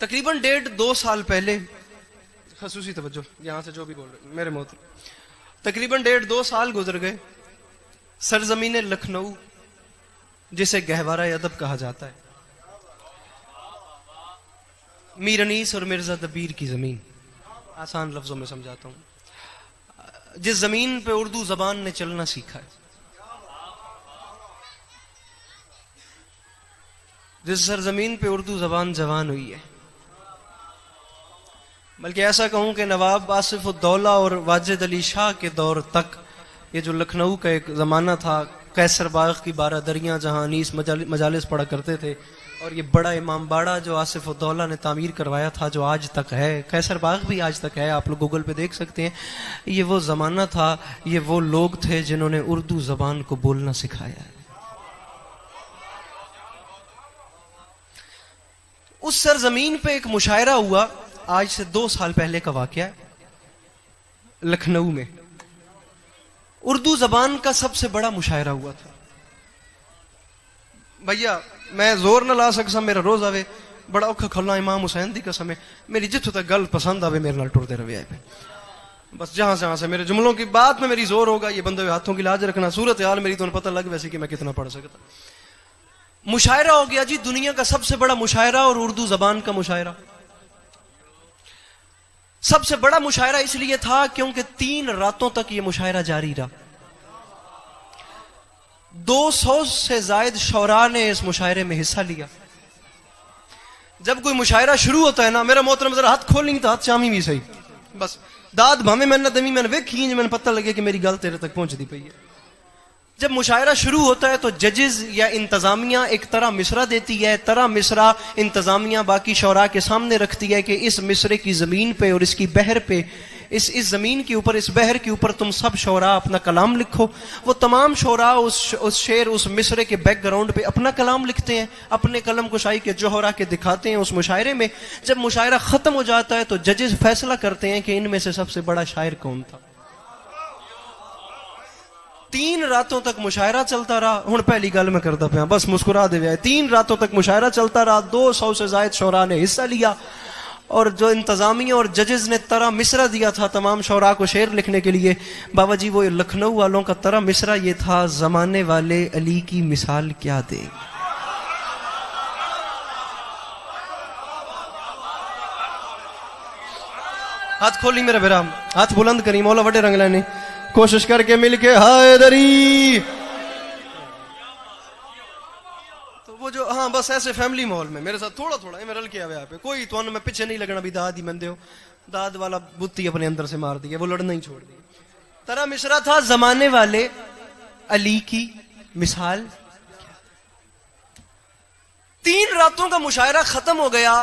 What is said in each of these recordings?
तकरीबन 1.5-2 साल पहले, खसूसी तवज्जो यहां से जो भी बोल रहे मेरे मुंह, तकरीबन 1.5-2 साल गुजर गए। सरजमीन लखनऊ जिसे गहवारा अदब कहा जाता है, मीर अनीस और मिर्जा दबीर की जमीन, आसान लफ्जों में समझाता हूं, जिस जमीन पे उर्दू जबान ने चलना सीखा है, जिस सरजमीन पे उर्दू जबान जवान हुई है, बल्कि ऐसा कहूं कि नवाब आसिफ उद्दौला और वाजिद अली शाह के दौर तक ये जो लखनऊ का एक ज़माना था, कैसर बाग की 12 दरियाँ जहाँ अनीस मजालिस पढ़ा करते थे, और ये बड़ा इमाम बाड़ा जो आसिफ उद्दौला ने तामीर करवाया था, जो आज तक है, कैसर बाग भी आज तक है, आप लोग गूगल पे देख सकते हैं। ये वो ज़माना था, ये वो लोग थे जिन्होंने उर्दू ज़बान को बोलना सिखाया है। उस सरजमीन पे एक मुशायरा हुआ, आज से 2 साल पहले का वाकया है, लखनऊ में उर्दू जबान का सबसे बड़ा मुशायरा हुआ था। भैया मैं जोर न ला सकता, मेरा रोज आवे बड़ा औखा खला इमाम हुसैन दी कसम है, मेरी जिथों तक गल पसंद आवे मेरे नाल टुरदे रहे आए पे, बस जहां से मेरे जुमलों की बात में मेरी जोर होगा, ये बंदे हाथों की लाज रखना, सूरत हाल मेरी तो पता लग वैसे कि मैं कितना पढ़ सकता। मुशायरा हो गया जी, दुनिया का सबसे बड़ा मुशायरा, और उर्दू जबान का मुशायरा। सबसे बड़ा मुशायरा इसलिए था क्योंकि 3 रातों तक यह मुशायरा जारी रहा। 200 से ज्यादा शौरा ने इस मुशायरे में हिस्सा लिया। जब कोई मुशायरा शुरू होता है ना, मेरा मोहतरम जरा हाथ खोलेंगे तो हाथ चामी भी सही, बस दाद भावे मैंने दमी मैंने वेखी, मैंने पता लगे कि मेरी गल तेरे तक पहुंचती पई है। जब मुशायरा शुरू होता है तो जजेस या इंतजामिया एक तरह मिसरा देती है, तरह मिसरा इंतजामिया बाकी शौरा के सामने रखती है कि इस मिसरे की जमीन पे और इसकी बहर पे, इस जमीन के ऊपर, इस बहर के ऊपर तुम सब शौरा अपना कलाम लिखो। वो तमाम शौरा उस शेर, उस मिसरे के बैकग्राउंड पे अपना कलाम लिखते हैं, अपने कलम कुशाई के जोहरा के दिखाते हैं उस मुशायरे में। जब मुशायरा खत्म हो जाता है तो जजेस फैसला करते हैं कि इनमें से सबसे बड़ा शायर कौन था। 3 रातों तक मुशायरा चलता रहा। हुण पहली गल मैं करता पाया, बस मुस्कुरा दे। 3 रातों तक मुशायरा चलता रहा, 200 से ज्यादा शौरा ने हिस्सा लिया, और जो इंतजामिया और जजेस ने तरह मिसरा दिया था तमाम शौरा को शेर लिखने के लिए, बाबा जी वो लखनऊ वालों का तरह मिसरा ये था, जमाने वाले अली की मिसाल क्या दे। हाथ खोली मेरे बेरा, हाथ बुलंद करी, मौला वड्डे रंग लेने कोशिश करके मिलके हायदरी। तो वो जो, हाँ बस ऐसे फैमिली माहौल में मेरे साथ थोड़ा थोड़ा मैं रल के आवे यहाँ पे, कोई तो मैं पीछे नहीं लगना भी दाद ही मंदे हो, दाद वाला बुत्ती अपने अंदर से मार दिया, वो लड़ना ही छोड़ दिया। तरह मिसरा था, जमाने वाले अली की मिसाल। 3 रातों का मुशायरा खत्म हो गया।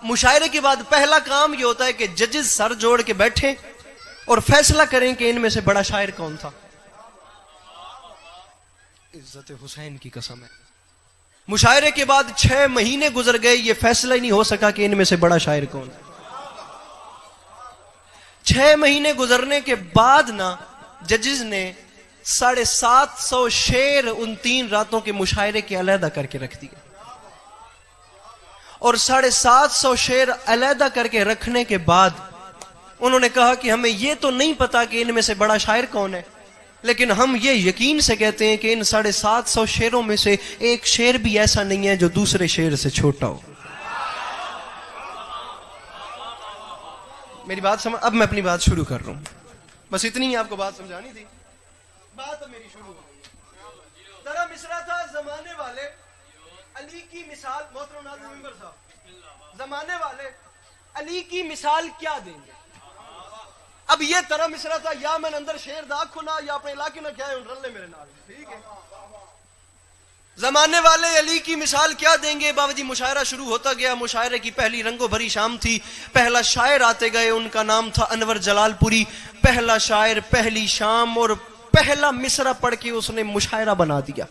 मुशायरे के बाद पहला काम यह होता है कि जजेस सर जोड़ के बैठे और फैसला करें कि इनमें से बड़ा शायर कौन था। इज्जत हुसैन की कसम है, मुशायरे के बाद 6 महीने गुजर गए, ये फैसला ही नहीं हो सका कि इनमें से बड़ा शायर कौन है। 6 महीने गुजरने के बाद ना जजेस ने 750 शेर उन 3 रातों के मुशायरे के अलहदा करके रख दिए, और 750 शेर अलहदा करके रखने के बाद उन्होंने कहा कि हमें यह तो नहीं पता कि इनमें से बड़ा शायर कौन है, लेकिन हम ये यकीन से कहते हैं कि इन 750 शेरों में से एक शेर भी ऐसा नहीं है जो दूसरे शेर से छोटा हो। मेरी बात समझ, अब मैं अपनी बात शुरू कर रहा हूं, बस इतनी ही आपको बात समझानी थी। बात अब मेरी शुरू हो गई। तरह मिसरा था, जमाने वाले अली की मिसाल, मोहतरम नाज़िम मेंबर साहब, जमाने वाले अली की मिसाल क्या देंगे। अब ये तरह मिसरा था, या मैंने अंदर शेर दाग खुना या अपने इलाके में क्या है रल्ले मेरे नाल, ठीक है। जमाने वाले अली की मिसाल क्या देंगे। बाबा जी मुशायरा शुरू होता गया। मुशायरे की पहली रंगो भरी शाम थी। पहला शायर आते गए, उनका नाम था अनवर जलालपुरी। पहला शायर, पहली शाम और पहला मिसरा पढ़ के उसने मुशायरा बना दिया।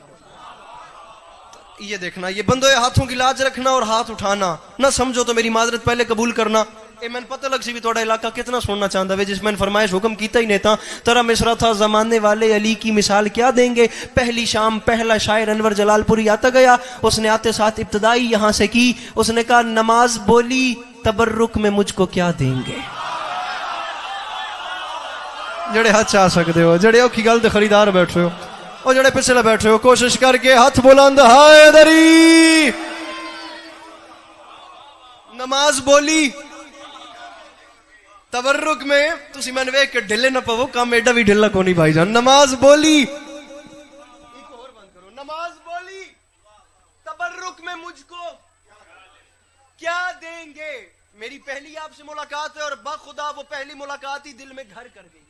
ये देखना, ये बंदों हाथों की लाज रखना और हाथ उठाना ना समझो तो मेरी माजरत पहले कबूल करना। ये मैंने पता लग सी भी थोड़ा इलाका कितना सुनना चाहता है, जिस मैंने फरमाइश हुक्म कीता ही नहीं था। तेरा मिसरा था जमाने वाले अली की मिसाल क्या देंगे। पहली शाम पहला शायर अनवर जलालपुरी आता गया, उसने आते साथ इब्तदाई यहां से की, उसने कहा नमाज बोली तबर्रुक में मुझको क्या देंगे। जड़े हाथ चाह सकते हो, जड़े औखी गल दे खरीदार बैठे हो, और जड़े पिछले बैठे हो, कोशिश करके हाथ बुलंद हैदरी। नमाज बोली तबर्रुक में तुसी मैंने वेख के ढिले ना पवो, काम एडा भी ढिला को नहीं भाईजान। नमाज बोली, नमाज बोली तबर्रुक में मुझको क्या देंगे। मेरी पहली आपसे मुलाकात है और बखुदा वो पहली मुलाकात ही दिल में घर कर गई है।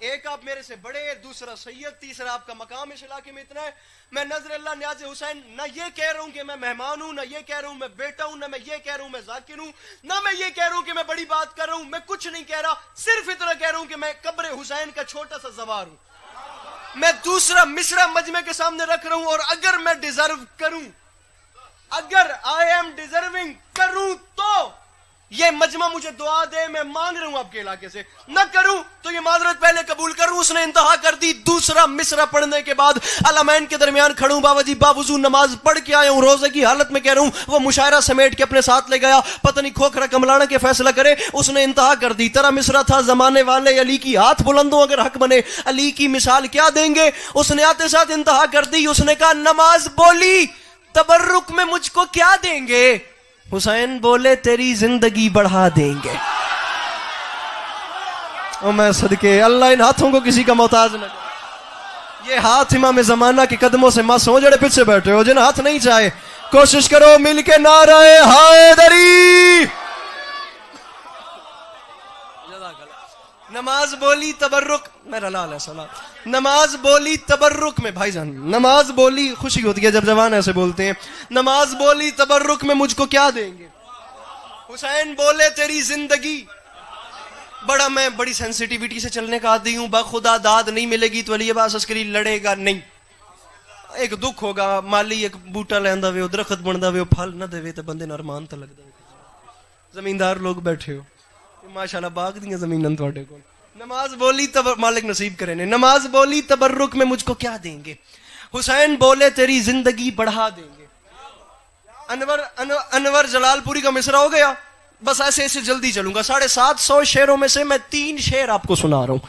एक आप मेरे से बड़े, दूसरा सैयद, तीसरा आपका मकाम इस इलाके में इतना है। मैं नजर अल्लाह न्याज़ हुसैन ना ये कह रहा हूं कि मैं मेहमान हूं, ना ये कह रहा हूं मैं बेटा हूं, ना मैं ये कह रहा हूं मैं जाकिर हूं, ना मैं ये कह रहा हूं कि मैं बड़ी बात कर रहा हूं। मैं कुछ नहीं कह रहा, सिर्फ इतना कह रहा हूं कि मैं कब्र हुसैन का छोटा सा जवार हूं। मैं दूसरा मिसरा मजमे के सामने रख रहा हूं, और अगर मैं डिजर्व करूं, अगर आई एम डिजर्विंग करूं तो ये मजमा मुझे दुआ दे, मैं मांग रहा हूं आपके इलाके से। न करूं तो ये माजरत पहले कबूल करूं। उसने इंतहा कर दी। दूसरा मिसरा पढ़ने के बाद अलमैन के दरमियान खड़ूं, बाबा जी बावजू नमाज पढ़ के आया हूं, रोजे की हालत में कह रहा हूं। वो मुशायरा समेट के अपने साथ ले गया, पता नहीं खोखरा कमलाना के फैसला करे। उसने इंतहा कर दी। तेरा मिसरा था जमाने वाले अली की हाथ बुलंदों अगर हक बने, अली की मिसाल क्या देंगे। उसने आते साथ इंतहा कर दी। उसने कहा नमाज बोली तबर्रुक में मुझको क्या देंगे। हुसैन बोले तेरी जिंदगी बढ़ा देंगे। ओ मैं सदके अल्लाह इन हाथों को किसी का मोहताज न करे। ये हाथ इमाम जमाना के कदमों से मस हो, जड़े पीछे बैठे हो, जिन हाथ नहीं चाहे कोशिश करो मिलके नाराए हैदरी। नमाज बोली तबर्रुक, मेरा लाल है सलाम। नमाज बोली तबर्रुक में भाईजान, नमाज बोली, खुशी होती है जब जवान ऐसे बोलते हैं। नमाज बोली तबर्रुक में मुझको क्या देंगे। हुसैन बोले तेरी जिंदगी बड़ा, मैं बड़ी सेंसिटिविटी से चलने का आदी हूं। बखुदा दाद नहीं मिलेगी तो अली अब्बास अस्करी लड़ेगा नहीं। एक दुख होगा, माली एक बूटा लेंदा वे, दरखत बनदा वे, फल ना देवे तो बंदे नरमान तो लगदा। जमींदार लोग बैठे हो, माशाल्लाह बाग दी जमीन थोड़े को। नमाज बोली तब मालिक नसीब करे ने। नमाज बोली तबर्रुक में मुझको क्या देंगे। हुसैन बोले तेरी जिंदगी बढ़ा देंगे। अनवर जलालपुरी का मिसरा हो गया। बस ऐसे ऐसे जल्दी चलूंगा। 750 शेरों में से मैं 3 शेर आपको सुना रहा हूं।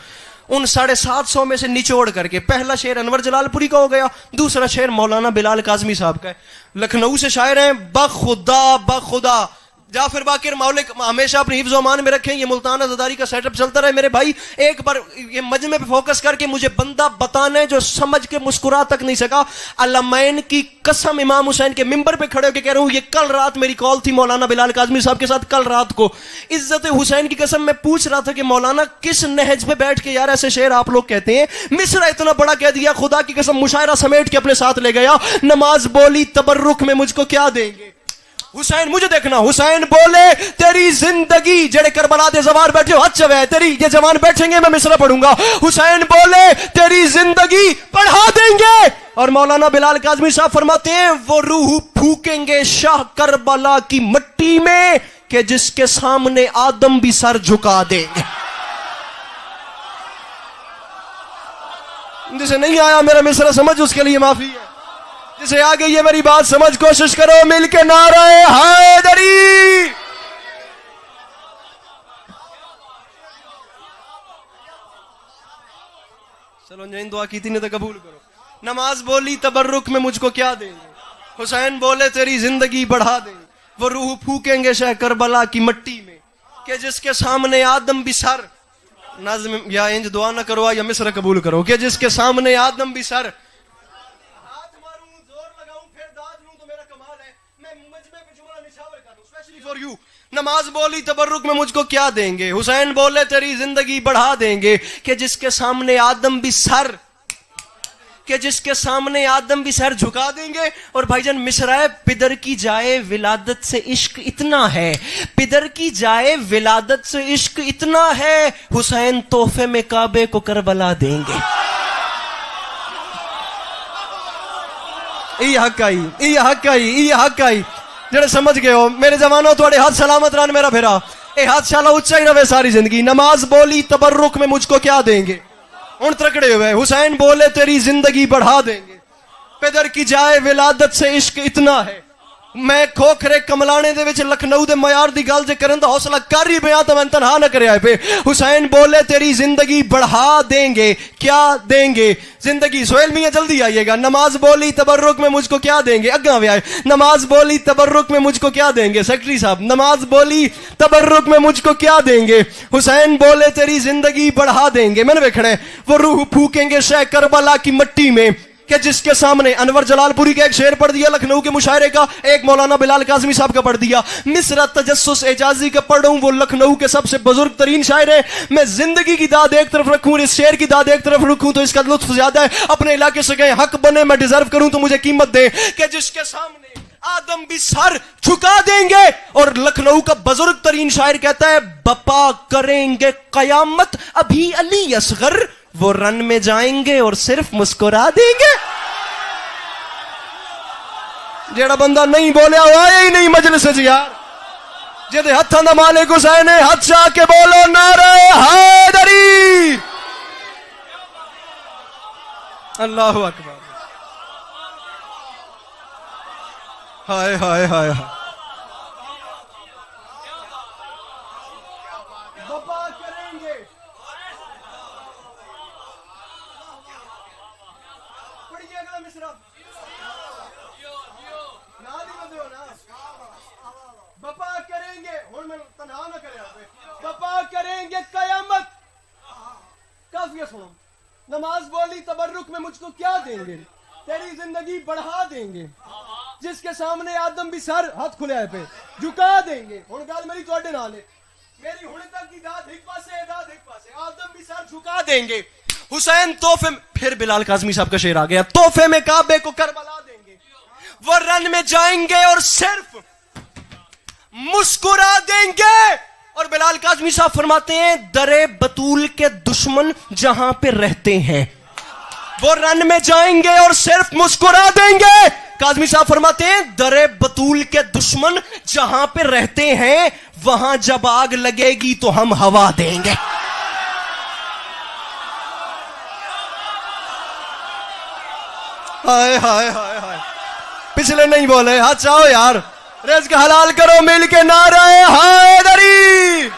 उन 750 में से निचोड़ करके पहला शेर अनवर जलालपुरी का हो गया, दूसरा शेर मौलाना बिलाल काज़मी साहब का है। लखनऊ से शायर हैं। बखुदा बखुदा जाफर बाकिर मौलिक हमेशा अपनी हिफ्ज़ अमान में रखें। ये मुल्तान अज़ादारी का सेटअप चलता रहे मेरे भाई। एक बार ये मजमे पे फोकस करके मुझे बंदा बताने जो समझ के मुस्कुरा तक नहीं सका। अलमैन की कसम इमाम हुसैन के मिंबर पे खड़े होकर कह रहा हूं, ये कल रात मेरी कॉल थी मौलाना बिलाल काज़मी साहब के साथ। कल रात को इज्जत हुसैन की कसम मैं पूछ रहा था कि मौलाना किस नहज पे बैठ के यार ऐसे शेर आप लोग कहते हैं। मिसरा इतना बड़ा कह दिया, खुदा की कसम मुशायरा समेट के अपने साथ ले गया। नमाज बोली तबर्रुक में मुझको क्या देंगे। हुसैन मुझे देखना। हुसैन बोले तेरी जिंदगी, जड़े करबला दे जवान बैठे हो हद चवे तेरी, ये जवान बैठेंगे मैं मिसरा पढ़ूंगा। हुसैन बोले तेरी जिंदगी बढ़ा देंगे। और मौलाना बिलाल काज़मी साहब फरमाते हैं वो रूह फूकेंगे शाह करबला की मिट्टी में कि जिसके सामने आदम भी सर झुका देंगे। जिसे नहीं आया मेरा मिसरा समझ उसके लिए माफी है, जिसे आ गई है मेरी बात समझ कोशिश करो मिलके नाराए हैदरी। चलो जिन दुआ की थी ने तो कबूल करो। नमाज बोली तबर्रुक में मुझको क्या देंगे। हुसैन बोले तेरी जिंदगी बढ़ा देंगे। वो रूह फूकेंगे शाह करबला की मिट्टी में कि जिसके सामने आदम भी सर, नज़्म या इंज दुआ न करो या मिसरा कबूल करो, कि जिसके सामने आदम भी सर। नमाज बोली तबर्रुक में मुझको क्या देंगे। हुसैन बोले तेरी जिंदगी बढ़ा देंगे कि जिसके सामने आदम भी सर, कि जिसके सामने आदम भी सर झुका देंगे। और भाईजान मिसराए पिदर की जाए विलादत से इश्क इतना है, पिदर की जाए विलादत से इश्क इतना है, हुसैन तोहफे में काबे को करबला देंगे। ई हक आई, ई हक आई, ई हक आई। जड़े समझ गए हो मेरे जवानों थोड़े हाथ सलामत रहन मेरा फिरा। ए हाथ शाला उच्चा ही रहे सारी जिंदगी। नमाज बोली तबर्रुक में मुझको क्या देंगे, उन तकड़े हुए। हुसैन बोले तेरी जिंदगी बढ़ा देंगे। पेदर की जाए विलादत से इश्क इतना है। मैं खोखरे कमलाने दे विच लखनऊ दे मयार दी गल जे करन दा हौसला कर ही पिया तो मैं तनहा न करया पे। हुसैन बोले तेरी जिंदगी बढ़ा देंगे। क्या देंगे? जिंदगी। सोहेल मियां जल्दी आइएगा। नमाज बोली तबर्रुक में मुझको क्या देंगे? अग्गा भी आए। नमाज बोली तबर्रुक में मुझको क्या देंगे? सेक्रेटरी साहब नमाज बोली तबर्रुक में मुझको क्या देंगे? हुसैन बोले तेरी जिंदगी बढ़ा देंगे। मैंने देखना है वो रूह फूकेंगे शह करबला की मट्टी में कि जिसके सामने अनवर जलालपुरी का एक शेर पढ़ दिया लखनऊ के मुशायरे का, एक मौलाना बिलाल काज़मी साहब का पढ़ दिया। मिसरा तजस्सुस एजाजी का पढ़ूं, वो लखनऊ के सबसे बुजुर्ग तरीन शायर है। मैं जिंदगी की दाद एक तरफ रखूं, इस शेर की दाद एक तरफ रखूं तो इसका लुत्फ ज्यादा है। अपने इलाके से गए हक बने, मैं डिजर्व करूं तो मुझे कीमत दे कि जिसके सामने आदम भी सर झुका देंगे। और लखनऊ का बुजुर्ग तरीन शायर कहता है बपा करेंगे कयामत अभी अली असगर, वो रन में जाएंगे और सिर्फ मुस्कुरा देंगे। जेड़ा बंदा नहीं बोलिया हुआ ही नहीं मजलिस च यार, जेदे हत्थां दा मालिक हुसैन है, हाथ चा के बोलो नारे हैदरी। अल्लाहु अकबर। हाय हाय हाय हाय। बपा करेंगे। पढ़िए अगला मिसरा। बपा करेंगे, हुण मैं तन्हा ना करे। बपा करेंगे कयामत। काफिया सुनो। नमाज बोली तबर्रुक में मुझको क्या देंगे? तेरी जिंदगी बढ़ा देंगे। जिसके सामने आदम भी सर हाथ खुले पे झुका देंगे। हुण गल मेरी तुहाडे नाल है, मेरी हुण तक की दाद एक पासे, दाद एक पासे, आदम भी सर झुका देंगे। हुसैन तोहफे, फिर बिलाल काज़मी साहब का शेर आ गया, तोहफे में काबे को करबला देंगे। वो रन में जाएंगे और सिर्फ मुस्कुरा देंगे। और बिलाल काज़मी साहब फरमाते हैं दरे बतूल के दुश्मन जहां पे रहते हैं, वो रन में जाएंगे और सिर्फ मुस्कुरा देंगे। काज़मी साहब फरमाते हैं दरे बतूल के दुश्मन जहां पे रहते हैं, वहां जब आग लगेगी तो हम हवा देंगे। हाय हाय हाय हाय। पिछले नहीं बोले, हाथ चाहो यार, रिज़्क हलाल करो मिल के नारे हैदरी।